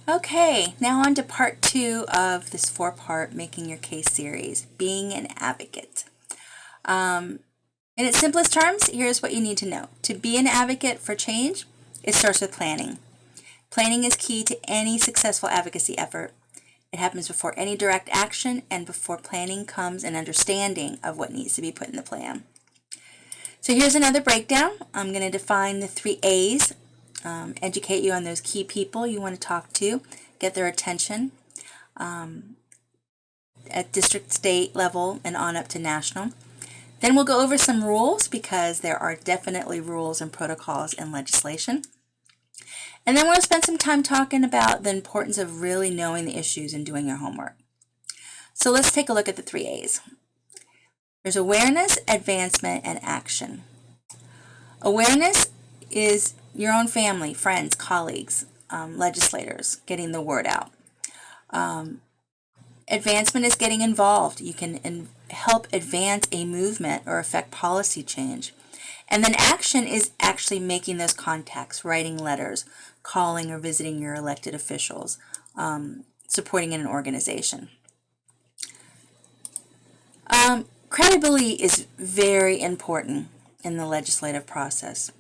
Okay, now on to part 2 of this 4-part Making Your Case series, Being an Advocate. In its simplest terms, here's what you need to know. To be an advocate for change, it starts with planning. Planning is key to any successful advocacy effort. It happens before any direct action, and before planning comes an understanding of what needs to be put in the plan. So here's another breakdown. I'm going to define the 3 A's, educate you on those key people you want to talk to, get their attention at district, state level, and on up to national. Then we'll go over some rules, because there are definitely rules and protocols in legislation. And then we'll spend some time talking about the importance of really knowing the issues and doing your homework. So let's take a look at the 3 A's. There's awareness, advancement, and action. Awareness is your own family, friends, colleagues, legislators, getting the word out. Advancement is getting involved. You can help advance a movement or affect policy change. And then action is actually making those contacts, writing letters, calling or visiting your elected officials, supporting an organization. Credibility is very important in the legislative process.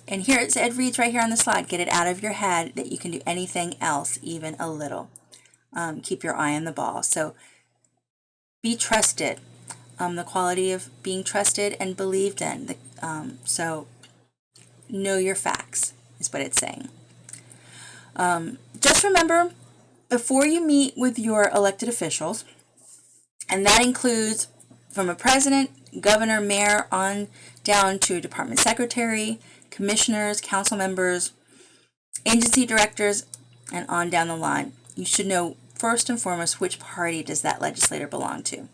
And here it reads right here on the slide, get it out of your head that you can do anything else, even a little. Keep your eye on the ball. So be trusted. The quality of being trusted and believed in. So know your facts is what it's saying. Just remember, before you meet with your elected officials, and that includes from a president, governor, mayor, on down to department secretary, commissioners, council members, agency directors, and on down the line, you should know first and foremost which party does that legislator belong to.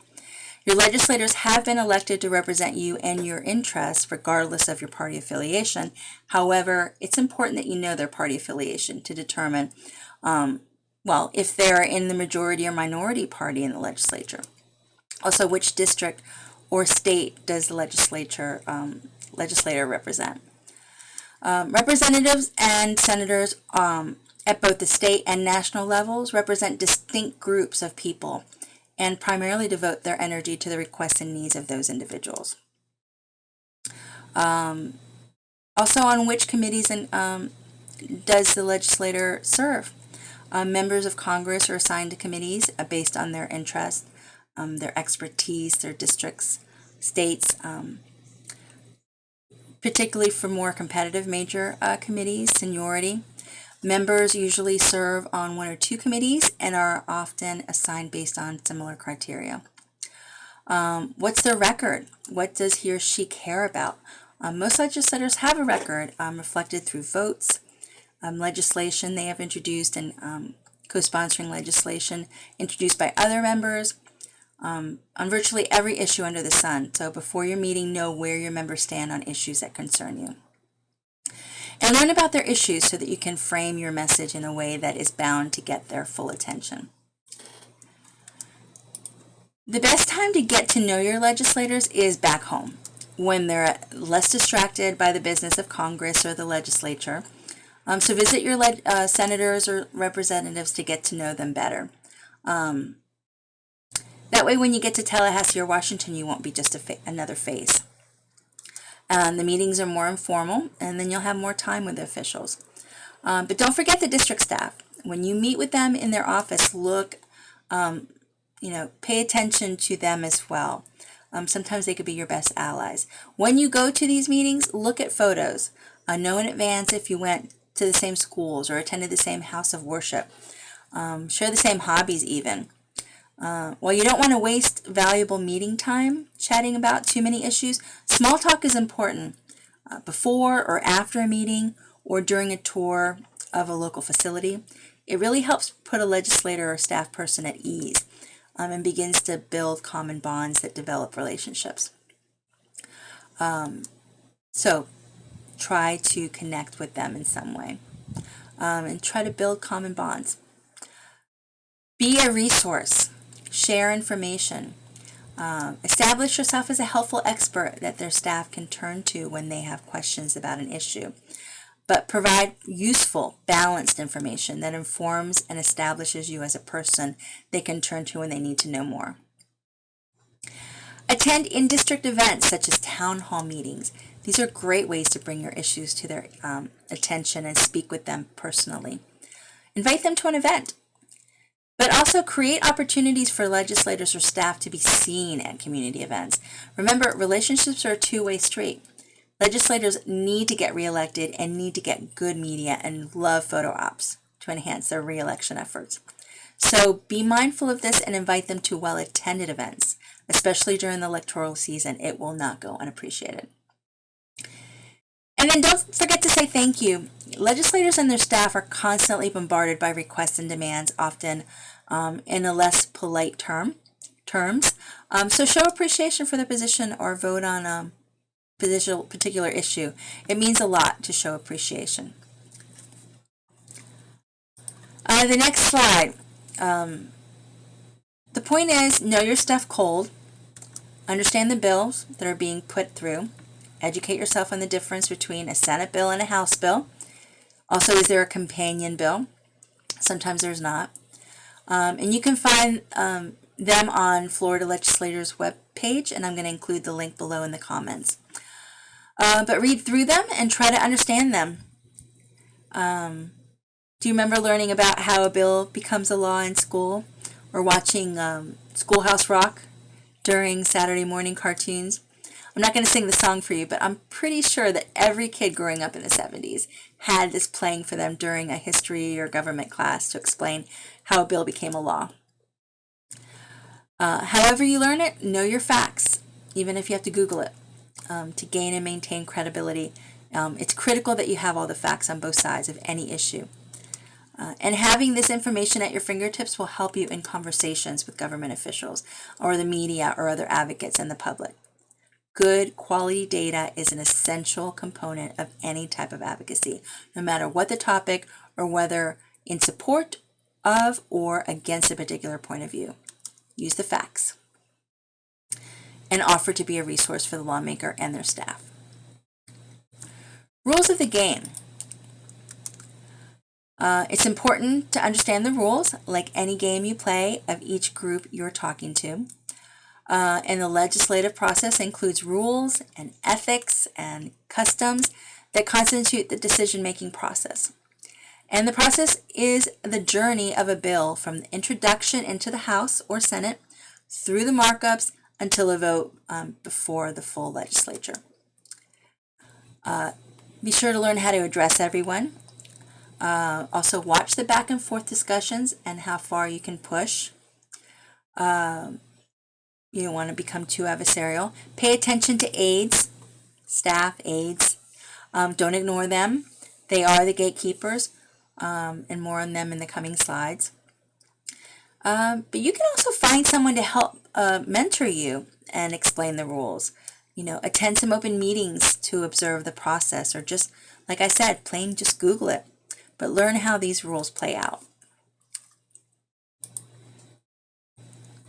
Your legislators have been elected to represent you and your interests regardless of your party affiliation. However, it's important that you know their party affiliation to determine, if they're in the majority or minority party in the legislature. Also, which district or state does the legislator represent? Representatives and senators at both the state and national levels represent distinct groups of people and primarily devote their energy to the requests and needs of those individuals. Also, on which committees does the legislator serve? Members of Congress are assigned to committees based on their interest, their expertise, their districts, states, particularly for more competitive major committees, seniority. Members usually serve on 1 or 2 committees and are often assigned based on similar criteria. What's their record? What does he or she care about? Most legislators have a record reflected through votes, legislation they have introduced, and co-sponsoring legislation introduced by other members on virtually every issue under the sun. So before your meeting, know where your members stand on issues that concern you. And learn about their issues so that you can frame your message in a way that is bound to get their full attention. The best time to get to know your legislators is back home, when they're less distracted by the business of Congress or the legislature. So visit your senators or representatives to get to know them better. That way, when you get to Tallahassee or Washington, you won't be just another face. The meetings are more informal, and then you'll have more time with the officials. But don't forget the district staff. When you meet with them in their office, look, pay attention to them as well. Sometimes they could be your best allies. When you go to these meetings, look at photos. Know in advance if you went to the same schools or attended the same house of worship. Share the same hobbies even. While you don't want to waste valuable meeting time chatting about too many issues, small talk is important before or after a meeting or during a tour of a local facility. It really helps put a legislator or staff person at ease and begins to build common bonds that develop relationships. So try to connect with them in some way and try to build common bonds. Be a resource. Share information. Establish yourself as a helpful expert that their staff can turn to when they have questions about an issue. but provide useful, balanced information that informs and establishes you as a person they can turn to when they need to know more. Attend in-district events such as town hall meetings. These are great ways to bring your issues to their attention and speak with them personally. Invite them to an event, but also create opportunities for legislators or staff to be seen at community events. Remember, relationships are a two-way street. Legislators need to get reelected and need to get good media and love photo ops to enhance their reelection efforts. So be mindful of this and invite them to well-attended events, especially during the electoral season. It will not go unappreciated. And then don't forget to say thank you. Legislators and their staff are constantly bombarded by requests and demands, often in a less polite terms. So show appreciation for their position or vote on a particular issue. It means a lot to show appreciation. The next slide. The point is, know your stuff cold. Understand the bills that are being put through. Educate yourself on the difference between a Senate bill and a House bill. Also, is there a companion bill? Sometimes there's not. And you can find them on Florida legislators' webpage, and I'm going to include the link below in the comments. But read through them and try to understand them. Do you remember learning about how a bill becomes a law in school, or watching Schoolhouse Rock during Saturday morning cartoons? I'm not going to sing the song for you, but I'm pretty sure that every kid growing up in the 70s had this playing for them during a history or government class to explain how a bill became a law. However you learn it, know your facts, even if you have to Google it, to gain and maintain credibility. It's critical that you have all the facts on both sides of any issue. And having this information at your fingertips will help you in conversations with government officials or the media or other advocates and the public. Good quality data is an essential component of any type of advocacy, no matter what the topic or whether in support of or against a particular point of view. Use the facts and offer to be a resource for the lawmaker and their staff. Rules of the game. It's important to understand the rules, like any game you play, of each group you're talking to. And the legislative process includes rules and ethics and customs that constitute the decision-making process. And the process is the journey of a bill from the introduction into the House or Senate through the markups until a vote before the full legislature. Be sure to learn how to address everyone. Also watch the back and forth discussions and how far you can push. You don't want to become too adversarial. Pay attention to aides, staff, aides. Don't ignore them. They are the gatekeepers, and more on them in the coming slides. But you can also find someone to help mentor you and explain the rules. Attend some open meetings to observe the process, or just, like I said, plain just Google it. But learn how these rules play out.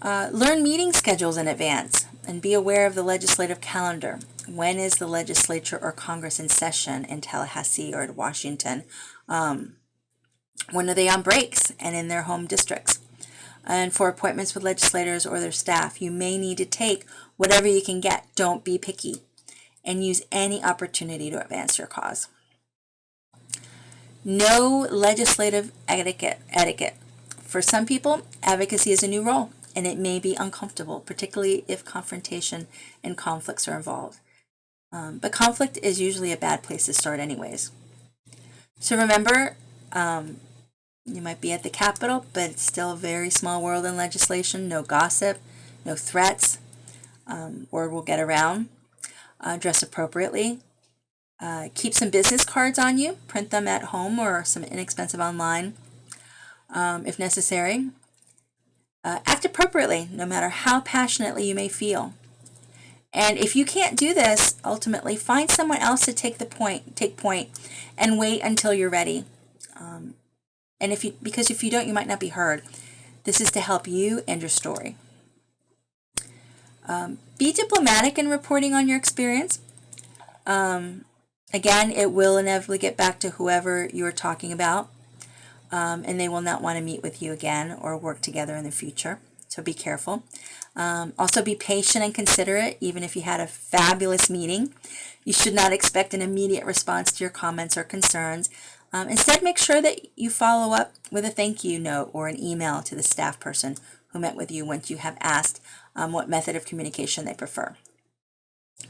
Learn meeting schedules in advance and be aware of the legislative calendar. When is the legislature or Congress in session in Tallahassee or at Washington? When are they on breaks and in their home districts? And for appointments with legislators or their staff, you may need to take whatever you can get. Don't be picky, and use any opportunity to advance your cause. Know legislative etiquette. For some people, advocacy is a new role, and it may be uncomfortable, particularly if confrontation and conflicts are involved. But conflict is usually a bad place to start anyways. So remember, you might be at the Capitol, but it's still a very small world in legislation. No gossip, no threats. Word will get around. Dress appropriately. Keep some business cards on you. Print them at home or some inexpensive online if necessary. Act appropriately, no matter how passionately you may feel. And if you can't do this, ultimately, find someone else to take point, and wait until you're ready. Because if you don't, you might not be heard. This is to help you and your story. Be diplomatic in reporting on your experience. Again, it will inevitably get back to whoever you're talking about, and they will not want to meet with you again or work together in the future. So be careful. Also be patient and considerate, even if you had a fabulous meeting. You should not expect an immediate response to your comments or concerns. Instead, make sure that you follow up with a thank you note or an email to the staff person who met with you once you have asked what method of communication they prefer.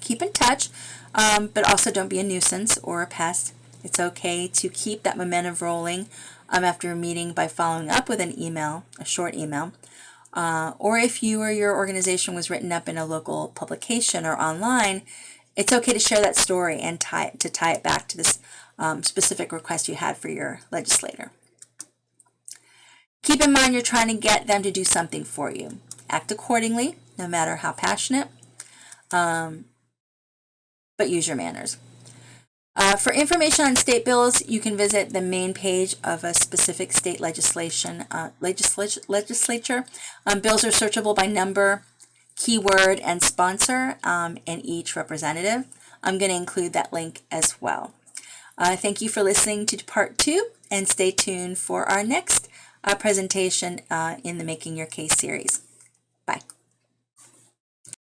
Keep in touch, but also don't be a nuisance or a pest. It's okay to keep that momentum rolling after a meeting by following up with an email, a short email, or if you or your organization was written up in a local publication or online, it's okay to share that story and tie it back to this specific request you had for your legislator. Keep in mind you're trying to get them to do something for you. Act accordingly, no matter how passionate, but use your manners. For information on state bills, you can visit the main page of a specific state legislature. Bills are searchable by number, keyword, and sponsor, and each representative. I'm going to include that link as well. Thank you for listening to part 2, and stay tuned for our next presentation in the Making Your Case series.